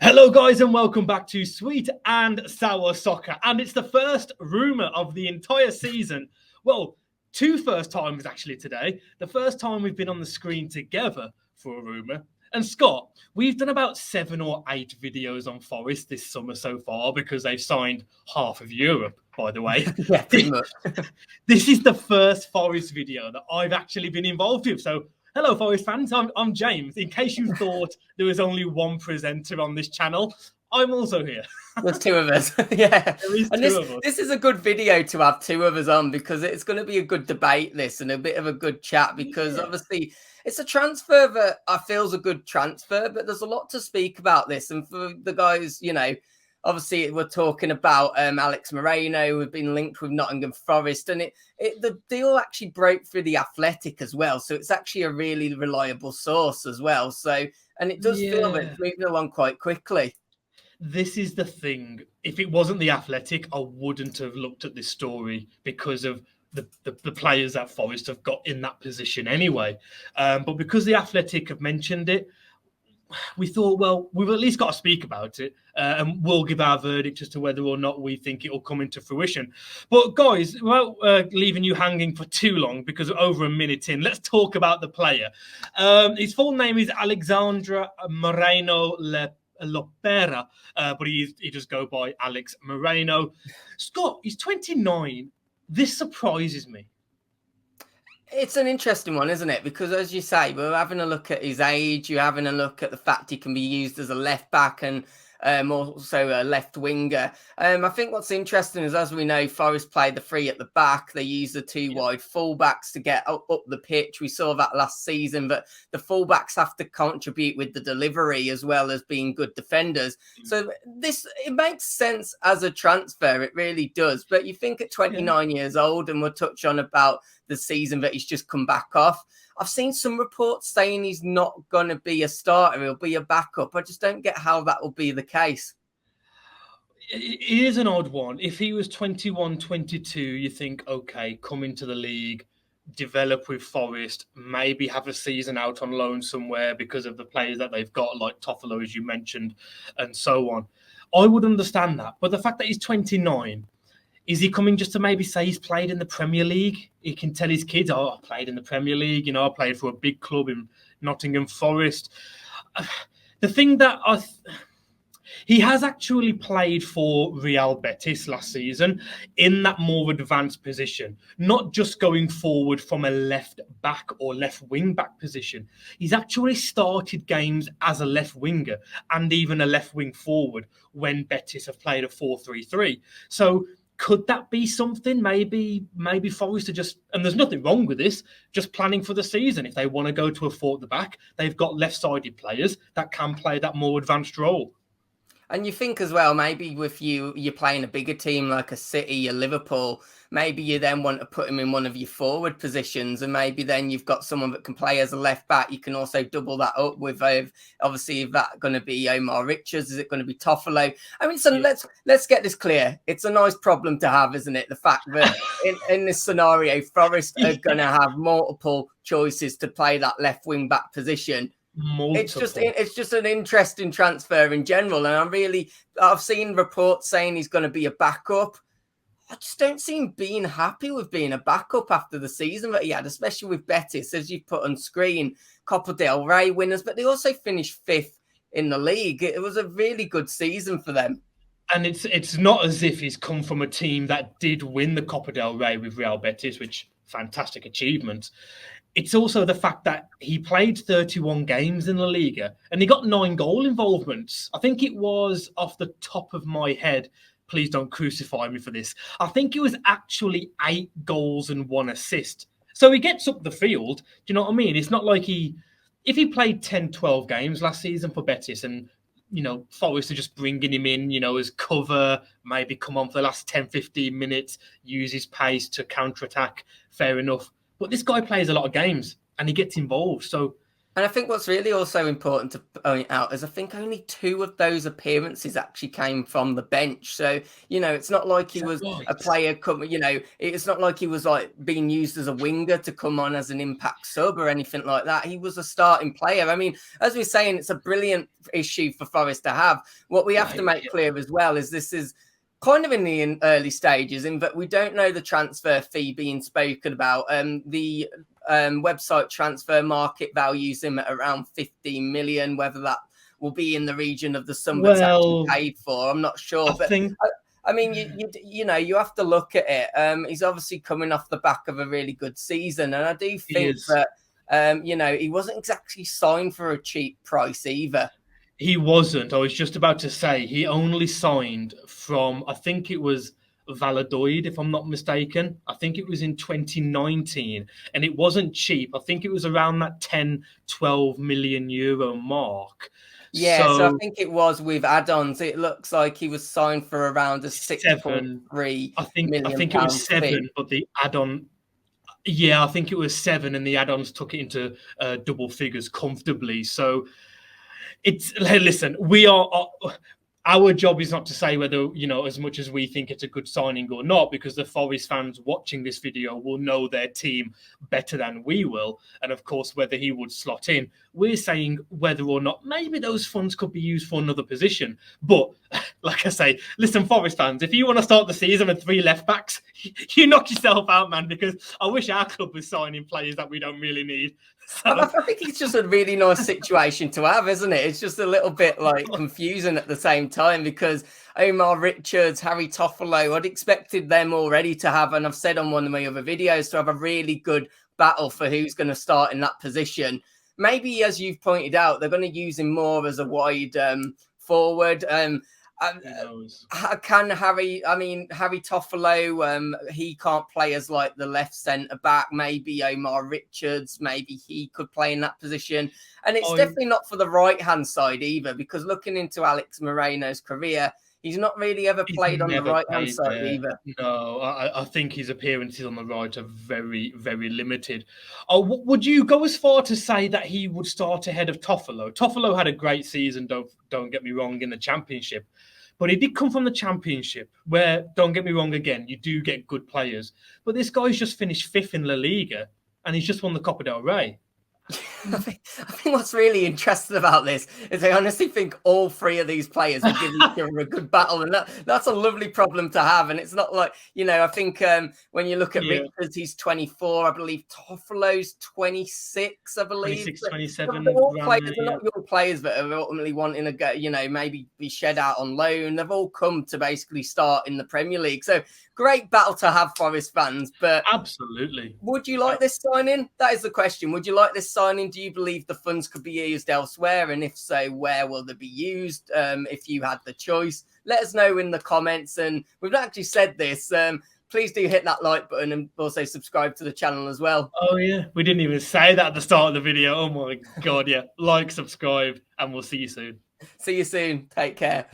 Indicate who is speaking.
Speaker 1: Hello guys and welcome back to Sweet and Sour Soccer, and it's the first rumour of the entire season. Well, two first times actually today. The first time we've been on the screen together for a rumour. And Scott, we've done about 7 or 8 videos on Forest this summer so far because they've signed half of Europe, by the way.
Speaker 2: Yeah, pretty much.
Speaker 1: This is the first Forest video that I've actually been involved with. So hello, Forest fans. I'm James. In case you thought there was only one presenter on this channel, I'm also here.
Speaker 2: There's 2 of us. Yeah.
Speaker 1: There is
Speaker 2: and
Speaker 1: two of us.
Speaker 2: This is a good video to have 2 of us on because it's going to be a good debate, this, and a bit of a good chat because obviously it's a transfer that I feel is a good transfer, but there's a lot to speak about this. And for the guys, you know, obviously we're talking about Alex Moreno, who've been linked with Nottingham Forest, and the deal actually broke through the Athletic as well. So it's actually a really reliable source as well. So, and it does feel that it's moving along quite quickly.
Speaker 1: This is the thing. If it wasn't the Athletic, I wouldn't have looked at this story because of the players that Forest have got in that position anyway. But because the Athletic have mentioned it, we thought, well, we've at least got to speak about it, and we'll give our verdict as to whether or not we think it will come into fruition. But guys, without leaving you hanging for too long, because we're over a minute in, let's talk about the player. His full name is Alexandre Moreno Lopera, but he does go by Alex Moreno. Scott, he's 29. This surprises me.
Speaker 2: It's an interesting one, isn't it? Because as you say, we're having a look at his age. You're having a look at the fact he can be used as a left back and also a left winger. I think what's interesting is, as we know, Forest play the 3 at the back. They use the 2 wide fullbacks to get up the pitch. We saw that last season, but the fullbacks have to contribute with the delivery as well as being good defenders. So it makes sense as a transfer. It really does. But you think at 29 years old, and we'll touch on about the season that he's just come back off. I've seen some reports saying he's not going to be a starter. He'll be a backup. I just don't get how that will be the case.
Speaker 1: It is an odd one. If he was 21, 22, you think, okay, come into the league, develop with Forest, maybe have a season out on loan somewhere because of the players that they've got, like Toffolo, as you mentioned, and so on. I would understand that. But the fact that he's 29, is he coming just to maybe say he's played in the Premier League? He can tell his kids, oh, I played in the Premier League. You know, I played for a big club in Nottingham Forest. The thing that he has actually played for Real Betis last season in that more advanced position, not just going forward from a left back or left wing back position. He's actually started games as a left winger and even a left wing forward when Betis have played a 4-3-3. So could that be something? Maybe Forest are just, and there's nothing wrong with this, just planning for the season. If they want to go to a 4 at the back, they've got left-sided players that can play that more advanced role.
Speaker 2: And you think as well, maybe with you're playing a bigger team like a City, a Liverpool, maybe you then want to put him in one of your forward positions, and maybe then you've got someone that can play as a left back. You can also double that up with, obviously, is that going to be Omar Richards? Is it going to be Toffolo? I mean, so let's get this clear. It's a nice problem to have, isn't it? The fact that in this scenario, Forest are going to have multiple choices to play that left wing back position.
Speaker 1: Multiple.
Speaker 2: It's just an interesting transfer in general, and I've seen reports saying he's going to be a backup. I just don't see him being happy with being a backup after the season that he had, especially with Betis, as you've put on screen, Copa del Rey winners, but they also finished 5th in the league. It was a really good season for them.
Speaker 1: And it's not as if he's come from a team that did win the Copa del Rey with Real Betis, which fantastic achievement. It's also the fact that he played 31 games in La Liga and he got 9 goal involvements. I think it was, off the top of my head, please don't crucify me for this, I think it was actually 8 goals and 1 assist. So he gets up the field. Do you know what I mean? It's not like if he played 10, 12 games last season for Betis and, you know, Forest are just bringing him in, you know, as cover, maybe come on for the last 10, 15 minutes, use his pace to counter-attack, fair enough. But this guy plays a lot of games and he gets involved. So
Speaker 2: And I think what's really also important to point out is I think only 2 of those appearances actually came from the bench. So, it's not like he
Speaker 1: Is that
Speaker 2: was a
Speaker 1: right?
Speaker 2: player coming, it's not like he was like being used as a winger to come on as an impact sub or anything like that. He was a starting player. I mean, as we're saying, it's a brilliant issue for Forest to have. What we have to
Speaker 1: Right.
Speaker 2: make clear as well is this is kind of in the early stages, in that we don't know the transfer fee being spoken about. The website transfer market values him at around 15 million. Whether that will be in the region of the sum that's actually
Speaker 1: Well,
Speaker 2: paid for, I'm not
Speaker 1: I
Speaker 2: sure. But
Speaker 1: think
Speaker 2: I mean, you have to look at it. He's obviously coming off the back of a really good season, and I do
Speaker 1: he
Speaker 2: think
Speaker 1: is.
Speaker 2: that he wasn't exactly signed for a cheap price either.
Speaker 1: He wasn't. I was just about to say he only signed from, I think it was Valladolid, if I'm not mistaken. I think it was in 2019, and it wasn't cheap. I think it was around that 10, 12 million euro mark.
Speaker 2: Yeah, so I
Speaker 1: So
Speaker 2: think it was with add-ons. It looks like he was signed for around a
Speaker 1: seven,
Speaker 2: 6.3
Speaker 1: I
Speaker 2: million
Speaker 1: think it was
Speaker 2: pound
Speaker 1: seven,
Speaker 2: fee.
Speaker 1: but the add-on, yeah, I think it was seven, and the add-ons took it into double figures comfortably. So it's listen, we are our job is not to say whether, as much as we think it's a good signing or not, because the Forest fans watching this video will know their team better than we will, and of course whether he would slot in. We're saying whether or not maybe those funds could be used for another position. But like I say, listen, Forest fans, if you want to start the season with 3 left backs, you knock yourself out, man, because I wish our club was signing players that we don't really need.
Speaker 2: I
Speaker 1: So
Speaker 2: think it's just a really nice situation to have, isn't it? It's just a little bit like confusing at the same time, because Omar Richards, Harry Toffolo, I'd expected them already to have, and I've said on one of my other videos, to have a really good battle for who's going to start in that position. Maybe, as you've pointed out, they're going to use him more as a wide forward.
Speaker 1: who knows?
Speaker 2: Can Harry? I mean, Harry Toffolo. He can't play as like the left centre back. Maybe Omar Richards. Maybe he could play in that position. And it's
Speaker 1: I
Speaker 2: definitely not for the right hand side either, because looking into Alex Moreno's career, he's not really ever
Speaker 1: He's
Speaker 2: played on the
Speaker 1: never
Speaker 2: right hand
Speaker 1: played
Speaker 2: side
Speaker 1: there.
Speaker 2: either.
Speaker 1: No, I think his appearances on the right are very, very limited. Oh, would you go as far to say that he would start ahead of Toffolo? Toffolo had a great season, don't get me wrong, in the Championship. But he did come from the Championship, where, don't get me wrong again, you do get good players. But this guy's just finished 5th in La Liga, and he's just won the Copa del Rey.
Speaker 2: I think what's really interesting about this is I honestly think all 3 of these players will give each other a good battle, and that's a lovely problem to have. And it's not like, I think when you look at
Speaker 1: Yeah,
Speaker 2: Richards, he's 24, I believe. Toffolo's 26, I believe.
Speaker 1: 26,
Speaker 2: They're
Speaker 1: 27
Speaker 2: all
Speaker 1: around
Speaker 2: players.
Speaker 1: there,
Speaker 2: They're
Speaker 1: yeah.
Speaker 2: not young players that are ultimately wanting to go, maybe be shed out on loan. They've all come to basically start in the Premier League. So great battle to have, Forest fans. But
Speaker 1: Absolutely.
Speaker 2: would you like this signing? That is the question. Would you like this signing? Do you believe the funds could be used elsewhere? And if so, where will they be used? If you had the choice, let us know in the comments. And we've not actually said this. Please do hit that like button and also subscribe to the channel as well.
Speaker 1: Oh, yeah. We didn't even say that at the start of the video. Oh, my God. Yeah. Like, subscribe, and we'll see you soon.
Speaker 2: See you soon. Take care.